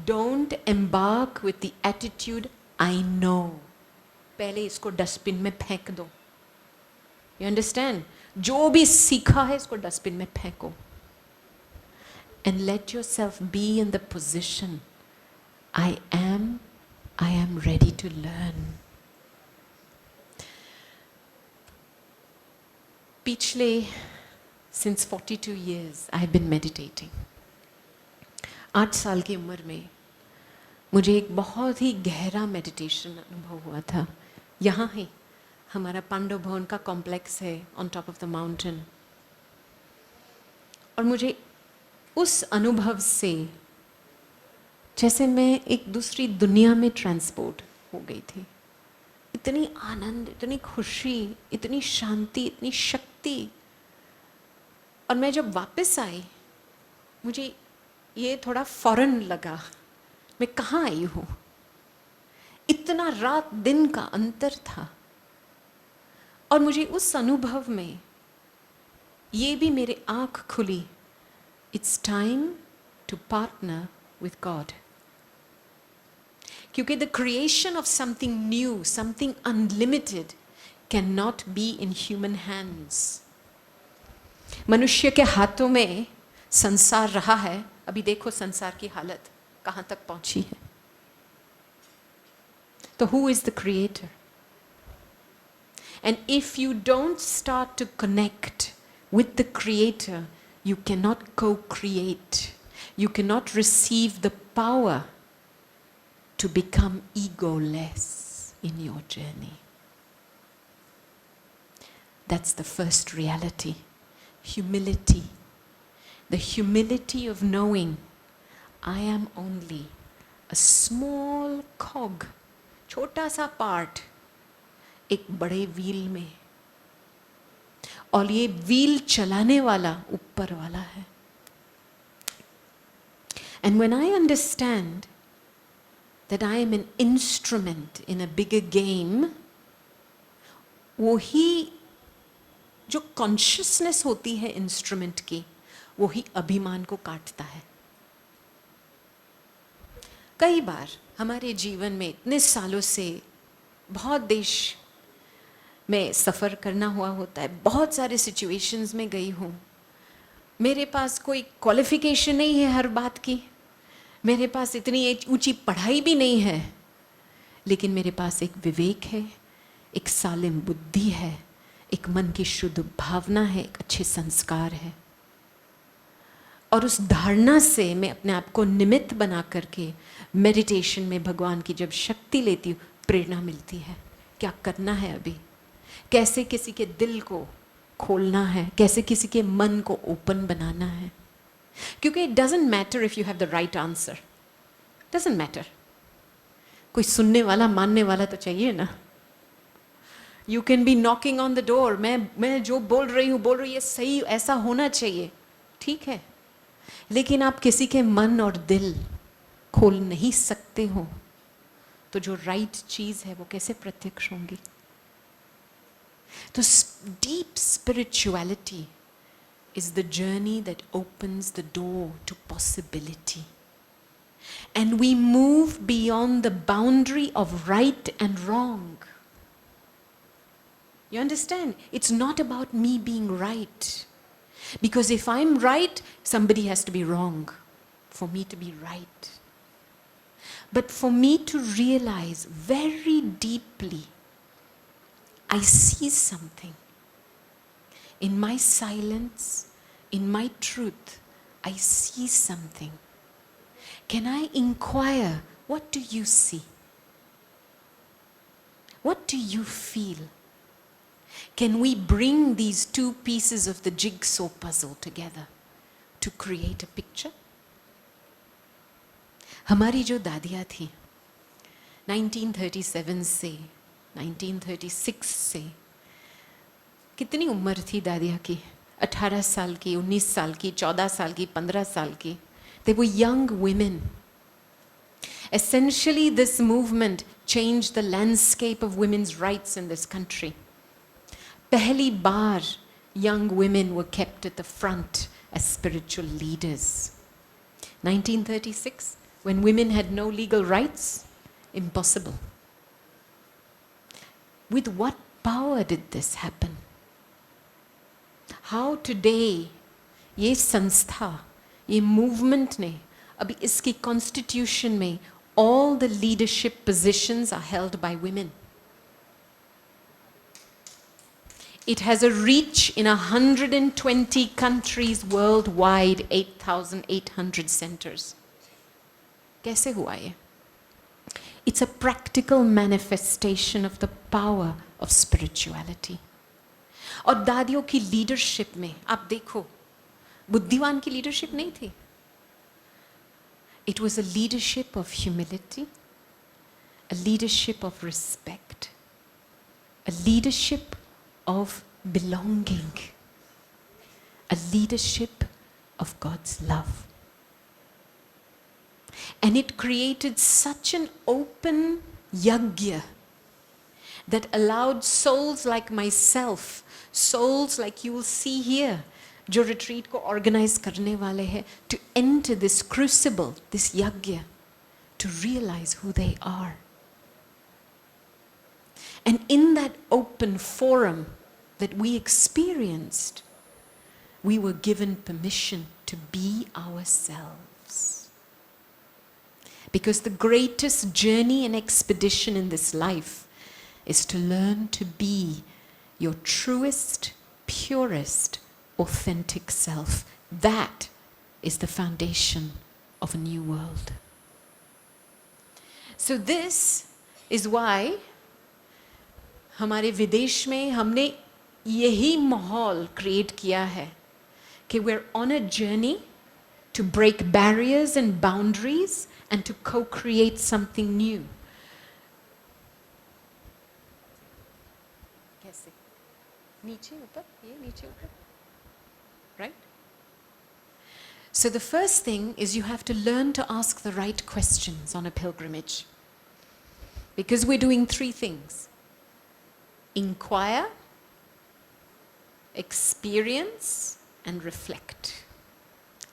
don't embark with the attitude I know. पहले इसको डस्टबिन में फेंक दो। You understand? जो भी सीखा है इसको डस्टबिन में फेंको। And let yourself be in the position I am ready to learn. पिछले since 42 years I have been meditating. 8 साल की उम्र में मुझे एक बहुत ही गहरा मेडिटेशन अनुभव हुआ था। यहाँ ही हमारा पांडव भवन का कॉम्प्लेक्स है on top of the mountain, और मुझे उस अनुभव से जैसे मैं एक दूसरी दुनिया में ट्रांसपोर्ट हो गई थी। इतनी आनंद, इतनी खुशी, इतनी शांति, इतनी शक्ति। और मैं जब वापस आई, मुझे ये थोड़ा फौरन लगा, मैं कहाँ आई हूँ। इतना रात दिन का अंतर था, और मुझे उस अनुभव में ये भी मेरे आँख खुली, it's time to partner with God. क्योंकि the creation of something new, something unlimited can not be in human hands. मनुष्य के हाथों में संसार रहा है, अभी देखो संसार की हालत कहाँ तक पहुंची है। तो who is the creator? And if you don't start to connect with the creator, you cannot co-create. You cannot receive the power to become egoless in your journey. That's the first reality. Humility. The humility of knowing I am only a small cog, छोटा सा part एक बड़े wheel में, और ये wheel चलाने वाला ऊपर वाला है। And when I understand that I am an instrument in a bigger game, वही जो कॉन्शियसनेस होती है इंस्ट्रूमेंट की, वही अभिमान को काटता है। कई बार हमारे जीवन में इतने सालों से बहुत देश में सफ़र करना हुआ होता है, बहुत सारे सिचुएशंस में गई हूँ। मेरे पास कोई क्वालिफिकेशन नहीं है हर बात की, मेरे पास इतनी ऊंची पढ़ाई भी नहीं है, लेकिन मेरे पास एक विवेक है, एक सालिम बुद्धि है, एक मन की शुद्ध भावना है, एक अच्छे संस्कार है। और उस धारणा से मैं अपने आप को निमित्त बना करके मेडिटेशन में भगवान की जब शक्ति लेती हूँ, प्रेरणा मिलती है क्या करना है अभी, कैसे किसी के दिल को खोलना है, कैसे किसी के मन को ओपन बनाना है। क्योंकि it doesn't matter if you have the right answer, doesn't matter. कोई सुनने वाला, मानने वाला तो चाहिए ना। You can be knocking on the door, मैं जो बोल रही हूँ ये सही, ऐसा होना चाहिए, ठीक है, लेकिन आप किसी के मन और दिल खोल नहीं सकते हो, तो जो राइट चीज है वो कैसे प्रत्यक्ष होंगी। तो deep spirituality is the journey that opens the door to possibility. And we move beyond the boundary of right and wrong. You understand? It's not about me being right. Because if I'm right, somebody has to be wrong for me to be right. But for me to realize very deeply, I see something. In my silence, in my truth, I see something. Can I inquire, what do you see? What do you feel? Can we bring these two pieces of the jigsaw puzzle together to create a picture? हमारी जो दादियाँ थी 1937 से 1936 से। कितनी उम्र थी दादिया की? 18 साल की, 19 साल की, 14 साल की, 15 साल की. They were young women. Essentially, this movement changed the landscape of women's rights in this country. पहली बार young women were kept at the front as spiritual leaders. 1936, when women had no legal rights, impossible. With what power did this happen? How today ये संस्था, ये movement ने, अभी इसकी constitution में all the leadership positions are held by women. It has a reach in 120 countries worldwide, 8,800 centers. कैसे हुआ ये? It's a practical manifestation of the power of spirituality. और दादियों की leadership में आप देखो, बुद्धिवान की leadership नहीं थी. It was a leadership of humility, a leadership of respect, a leadership of belonging, a leadership of God's love. And it created such an open yajna that allowed souls like myself, souls like you will see here, जो retreat को organize करने वाले हैं, to enter this crucible, this yajna, to realize who they are. And in that open forum that we experienced, we were given permission to be ourselves. Because the greatest journey and expedition in this life is to learn to be your truest, purest, authentic self. That is the foundation of a new world. So this is why हमारे विदेश में हमने यही माहौल create किया है कि we're on a journey to break barriers and boundaries and to co-create something new. कैसे? नीचे ऊपर, ये नीचे ऊपर. Right? So the first thing is you have to learn to ask the right questions on a pilgrimage. Because we're doing three things. Inquire, experience, and reflect.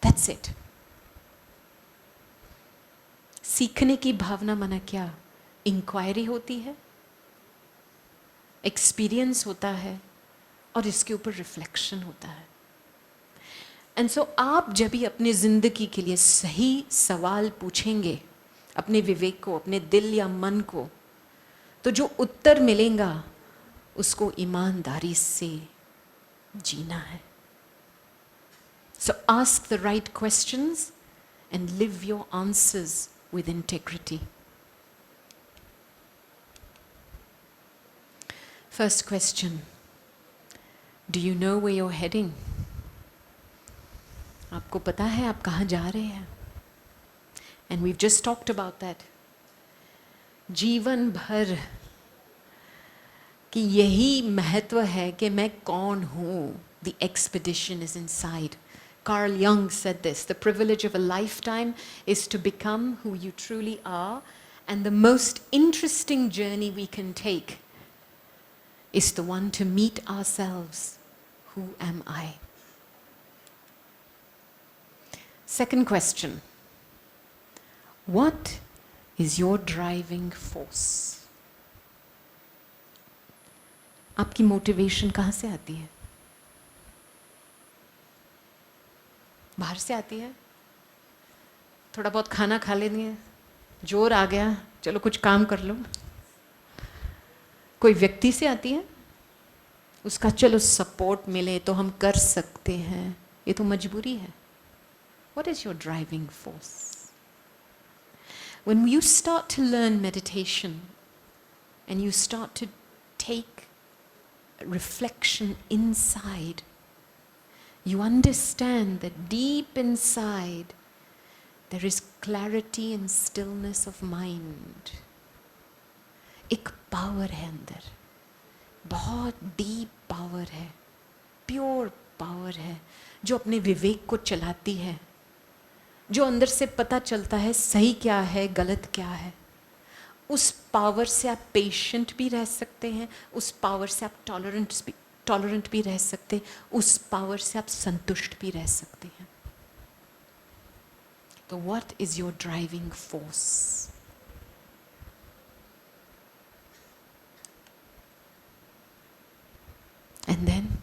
That's it. सीखने की भावना माना क्या? इंक्वायरी होती है, एक्सपीरियंस होता है, और इसके ऊपर रिफ्लेक्शन होता है. एंड सो आप जब भी अपनी जिंदगी के लिए सही सवाल पूछेंगे अपने विवेक को, अपने दिल या मन को, तो जो उत्तर मिलेगा उसको ईमानदारी से जीना है. So ask the right questions and live your answers with integrity. First question. Do you know where you're heading? आपको पता है आप कहाँ जा रहे हैं? And we've just talked about that. जीवन भर कि यही महत्व है कि मैं कौन हूँ. The expedition is inside. Carl Jung said this, the privilege of a lifetime is to become who you truly are, and the most interesting journey we can take is the one to meet ourselves. Who am I? Second question. What is your driving force? आपकी motivation कहाँ से आती है? बाहर से आती है? थोड़ा बहुत खाना खा लेंगे, जोर आ गया, चलो कुछ काम कर लो. कोई व्यक्ति से आती है, उसका चलो सपोर्ट मिले तो हम कर सकते हैं, ये तो मजबूरी है. What is your driving force? When you start to learn meditation and you start to take reflection inside, you understand that deep inside there is clarity and stillness of mind. एक पावर है अंदर, बहुत deep power है, pure power है, जो अपने विवेक को चलाती है, जो अंदर से पता चलता है सही क्या है, गलत क्या है। उस पावर से आप पेशेंट भी रह सकते हैं, उस पावर से आप टॉलरेंट भी रह सकते हैं, उस पावर से आप संतुष्ट भी रह सकते हैं। तो what is your driving force? And then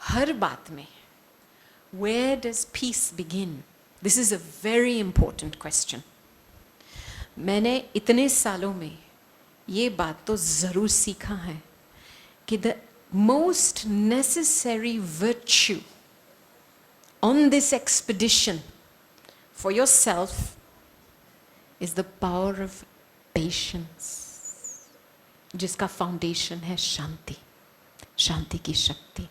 हर बात में where does peace begin? This is a very important question. मैंने इतने सालों में ये बात तो ज़रूर सीखा है कि the most necessary virtue on this expedition for yourself is the power of patience, जिसका फाउंडेशन है शांति, शांति की शक्ति।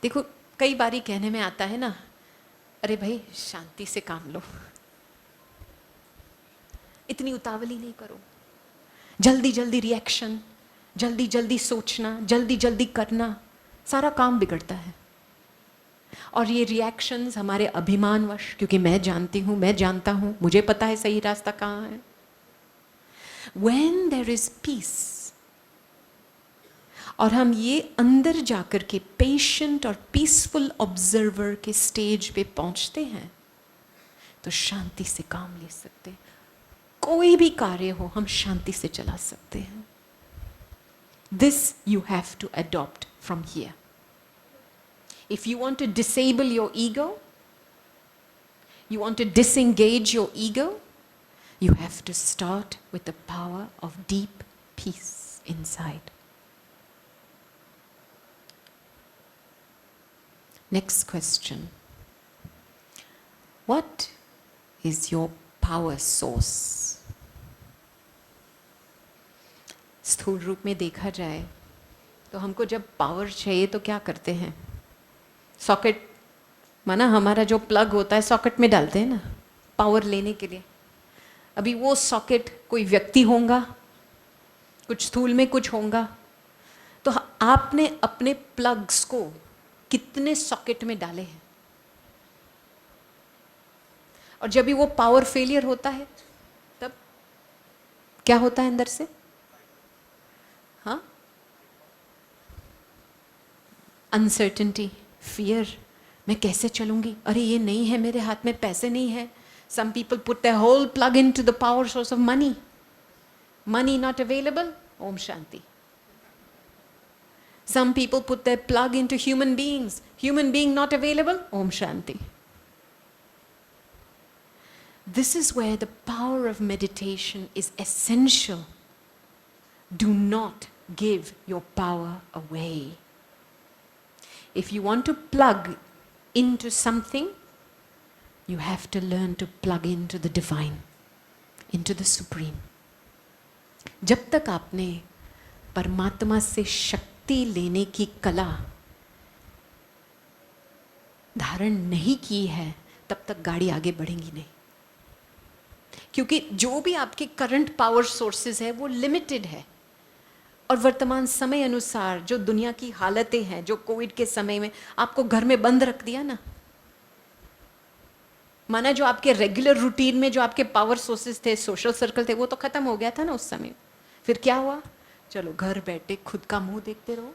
देखो, कई बारी कहने में आता है ना, अरे भाई शांति से काम लो, इतनी उतावली नहीं करो, जल्दी जल्दी रिएक्शन, जल्दी जल्दी सोचना, जल्दी जल्दी करना, सारा काम बिगड़ता है। और ये रिएक्शंस हमारे अभिमानवश, क्योंकि मैं जानती हूँ, मैं जानता हूँ, मुझे पता है सही रास्ता कहाँ है। When there is peace, और हम ये अंदर जाकर के पेशेंट और पीसफुल ऑब्जर्वर के स्टेज पे पहुंचते हैं, तो शांति से काम ले सकते हैं। कोई भी कार्य हो, हम शांति से चला सकते हैं। This you have to adopt from here. If you want to disable your ego, you want to disengage your ego, you have to start with the power of deep peace inside. Next question. What is your power source? स्थूल रूप में देखा जाए तो हमको जब power चाहिए तो क्या करते हैं? सॉकेट, माना हमारा जो प्लग होता है सॉकेट में डालते हैं ना, पावर लेने के लिए। अभी वो सॉकेट कोई व्यक्ति होगा, कुछ स्थूल में कुछ होगा, तो आपने अपने प्लग्स को कितने सॉकेट में डाले हैं? और जब भी वो पावर फेलियर होता है तब क्या होता है अंदर से? हाँ, अनसर्टेनिटी, फियर, मैं कैसे चलूंगी, अरे ये नहीं है मेरे हाथ में, पैसे नहीं है। Some people put their whole plug into the power source of money. Money not available, Om Shanti. Some people put their plug into human beings. Human being not available, Om Shanti. This is where the power of meditation is essential. Do not give your power away. If you want to plug into something, you have to learn to plug into the divine, into the supreme. जब तक आपने परमात्मा से शक्ति लेने की कला धारण नहीं की है, तब तक गाड़ी आगे बढ़ेगी नहीं। क्योंकि जो भी आपके करंट पावर सोर्सेज है वो लिमिटेड है, और वर्तमान समय अनुसार जो दुनिया की हालतें हैं, जो कोविड के समय में आपको घर में बंद रख दिया ना, माना जो आपके रेगुलर रूटीन में जो आपके पावर सोर्सेज थे, सोशल सर्कल थे, वो तो खत्म हो गया था ना उस समय। फिर क्या हुआ? चलो घर बैठे खुद का मुंह देखते रहो।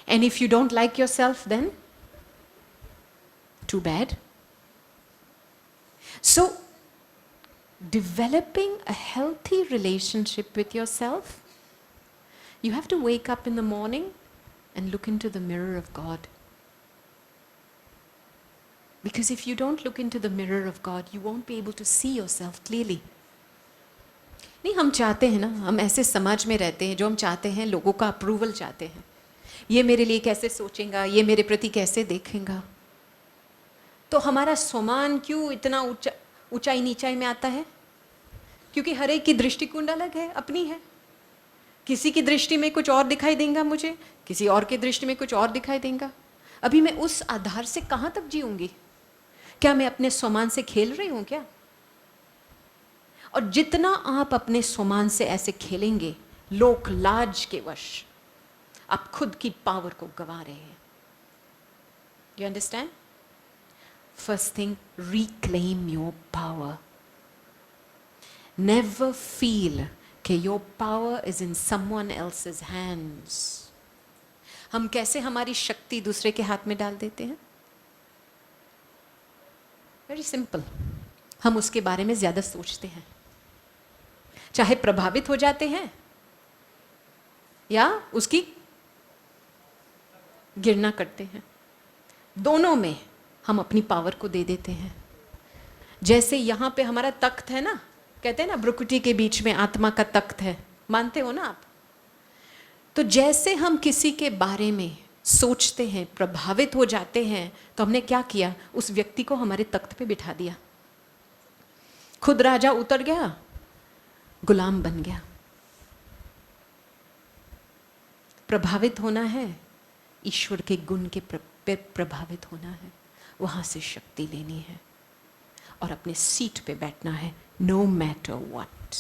And if you don't like yourself, then too bad. So developing a healthy relationship with yourself, you have to wake up in the morning and look into the mirror of God. Because if you don't look into the mirror of God, you won't be able to see yourself clearly. नहीं, हम चाहते हैं ना, हम ऐसे समाज में रहते हैं जो हम चाहते हैं, लोगों का अप्रूवल चाहते हैं। ये मेरे लिए कैसे सोचेगा, ये मेरे प्रति कैसे देखेगा। तो हमारा सम्मान क्यों इतना ऊंचाई नीचाई में आता है? क्योंकि हर एक की दृष्टिकोण अलग है, अपनी है। किसी की दृष्टि में कुछ और दिखाई देगा मुझे, किसी और की दृष्टि में कुछ और दिखाई देगा। अभी मैं उस आधार से कहाँ तक जीऊंगी? क्या मैं अपने सम्मान से खेल रही हूँ क्या? और जितना आप अपने स्वमान से ऐसे खेलेंगे, लोक लाज के वश आप खुद की पावर को गंवा रहे हैं. You understand? First thing, reclaim your power. Never feel कि your power is in someone else's hands. हम कैसे हमारी शक्ति दूसरे के हाथ में डाल देते हैं? Very simple. हम उसके बारे में ज्यादा सोचते हैं, चाहे प्रभावित हो जाते हैं या उसकी गिरना करते हैं. दोनों में हम अपनी पावर को दे देते हैं. जैसे यहाँ पे हमारा तख्त है ना, कहते हैं ना भ्रुकुटी के बीच में आत्मा का तख्त है, मानते हो ना आप? तो जैसे हम किसी के बारे में सोचते हैं, प्रभावित हो जाते हैं, तो हमने क्या किया? उस व्यक्ति को हमारे तख्त पे बिठा दिया. खुद राजा उतर गया, गुलाम बन गया. प्रभावित होना है, ईश्वर के गुण के प्रभावित होना है, वहां से शक्ति लेनी है और अपने सीट पे बैठना है, no matter what.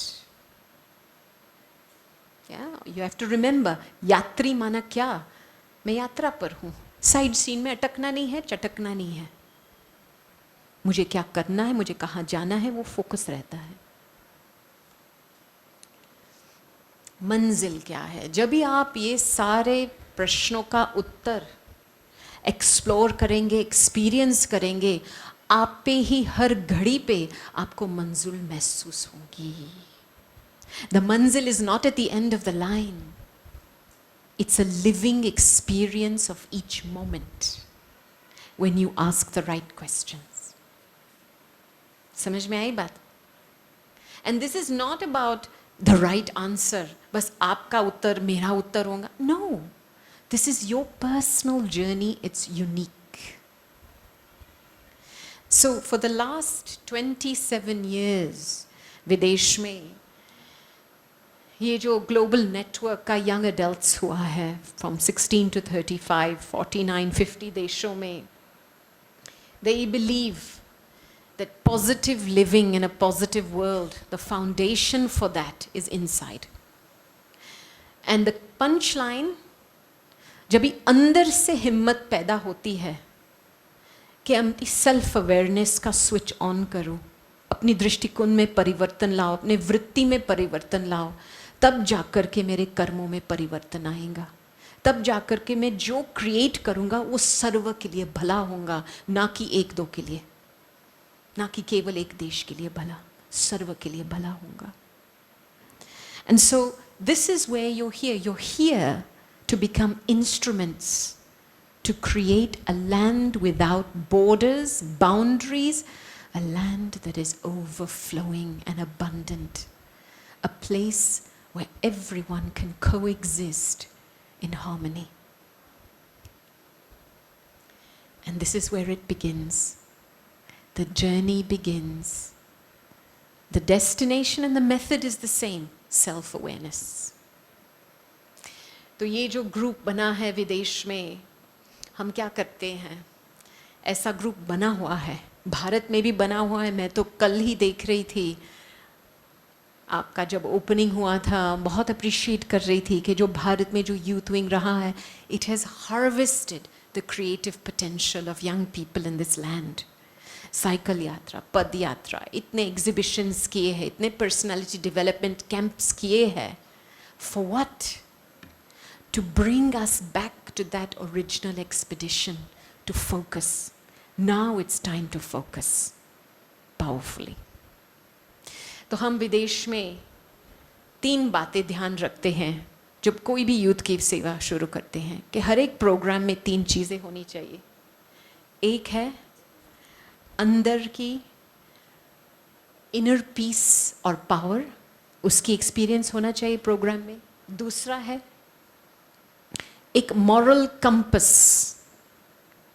You have to remember, यात्री माना क्या? मैं यात्रा पर हूं, साइड सीन में अटकना नहीं है, चटकना नहीं है. मुझे क्या करना है, मुझे कहाँ जाना है, वो फोकस रहता है. मंजिल क्या है? जब भी आप ये सारे प्रश्नों का उत्तर एक्सप्लोर करेंगे, एक्सपीरियंस करेंगे, आप पे ही हर घड़ी पे आपको मंजिल महसूस होगी. द मंजिल is not at the end of the line. It's a living experience of each moment when you ask the right questions. समझ में आई बात? And this is not about the right answer, बस आपका उत्तर मेरा उत्तर होगा. No, this is your personal journey, it's unique. So for the last 27 years, विदेश में ये जो ग्लोबल नेटवर्क का यंग एडल्ट्स हुआ है, फ्रॉम 16 to 35, 49, 50 देशों में, they believe that positive living in a positive world, the foundation for that is inside. And the punchline, जब भी अंदर से हिम्मत पैदा होती है कि अपनी सेल्फ अवेयरनेस का स्विच ऑन करो, अपनी दृष्टिकोण में परिवर्तन लाओ, अपने वृत्ति में परिवर्तन लाओ, तब जाकर के मेरे कर्मों में परिवर्तन आएगा. तब जाकर के मैं जो क्रिएट करूँगा वो सर्व के लिए भला होगा, ना कि एक दो के लिए, ना कि केवल एक देश के लिए भला, सर्व के लिए भला होगा. And so this is where you're here to become instruments to create a land without borders, boundaries, a land that is overflowing and abundant, a place where everyone can coexist in harmony. And this is where it begins. The journey begins. The destination and the method is the same, self-awareness. तो ये जो group बना है विदेश में, हम क्या करते हैं? ऐसा ग्रुप बना हुआ है, भारत में भी बना हुआ है. मैं तो कल ही देख रही थी, आपका जब ओपनिंग हुआ था, बहुत अप्रिशिएट कर रही थी कि जो भारत में जो यूथ विंग रहा है, it has harvested the creative potential of young people in this land. Cycle यात्रा, पद यात्रा, इतने एग्जिबिशंस किए हैं, इतने पर्सनालिटी डेवलपमेंट कैंप्स किए हैं. For what? To bring us back to that original expedition, to focus. Now it's time to focus powerfully. तो हम विदेश में 3 बातें ध्यान रखते हैं जब कोई भी यूथ की सेवा शुरू करते हैं, कि हर एक प्रोग्राम में 3 चीज़ें होनी चाहिए. एक है अंदर की इनर पीस और पावर, उसकी एक्सपीरियंस होना चाहिए प्रोग्राम में. दूसरा है एक मॉरल कंपस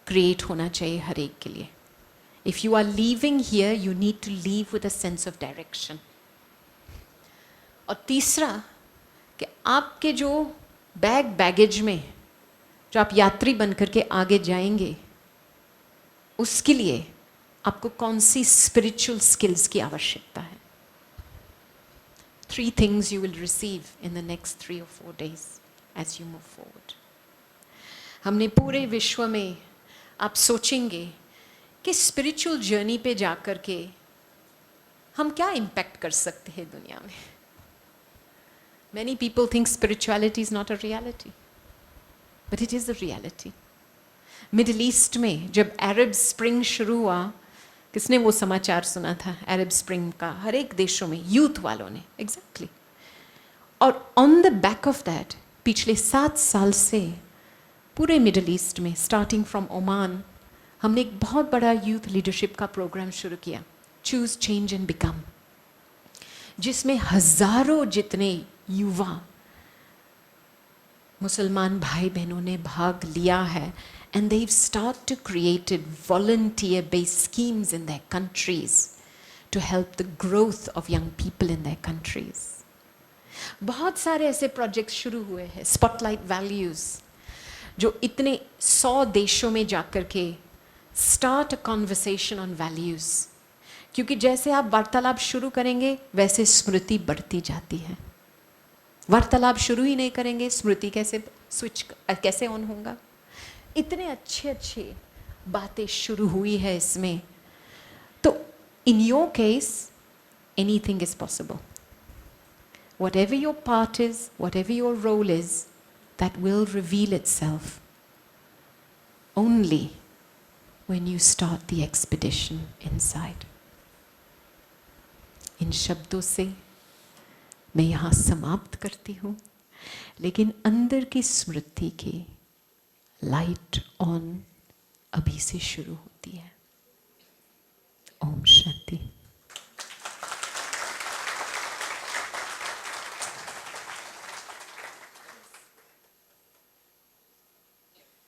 क्रिएट होना चाहिए हर एक के लिए. If you are leaving here, you need to leave with a sense of direction. और तीसरा कि आपके जो बैगेज में जो आप यात्री बनकर के आगे जाएंगे, उसके लिए आपको कौन सी स्पिरिचुअल स्किल्स की आवश्यकता है. 3 things you will receive in the next 3 or 4 days as you move forward. हमने पूरे विश्व में, आप सोचेंगे कि स्पिरिचुअल जर्नी पे जाकर के हम क्या इम्पैक्ट कर सकते हैं दुनिया में. Many people think spirituality is not a reality, but it is a reality. Middle east में जब अरब स्प्रिंग शुरू हुआ, किसने वो समाचार सुना था अरब स्प्रिंग का? हर एक देशों में यूथ वालों ने. एग्जैक्टली. और on the back of that पिछले 7 साल से पूरे मिडिल ईस्ट में, स्टार्टिंग फ्रॉम ओमान, हमने एक बहुत बड़ा यूथ लीडरशिप का प्रोग्राम शुरू किया, चूज चेंज एंड बिकम, जिसमें हजारों जितने युवा मुसलमान भाई बहनों ने भाग लिया है. And they've started created volunteer-based schemes in their countries to help the growth of young people in their countries. बहुत सारे ऐसे प्रोजेक्ट्स शुरू हुए हैं. स्पॉटलाइट वैल्यूज, जो इतने 100 देशों में जाकर के start a conversation on values. क्योंकि जैसे आप वार्तालाप शुरू करेंगे वैसे स्मृति बढ़ती जाती है. वार्तालाप शुरू ही नहीं करेंगे, स्मृति कैसे ऑन होगा? इतने अच्छे अच्छे बातें शुरू हुई है इसमें. तो in your case anything is possible. Whatever your part is, whatever your role is, that will reveal itself only when you start the expedition inside. इन शब्दों से मैं यहाँ समाप्त करती हूँ, लेकिन अंदर की स्मृति की लाइट ऑन अभी से शुरू होती है. ओम शांति.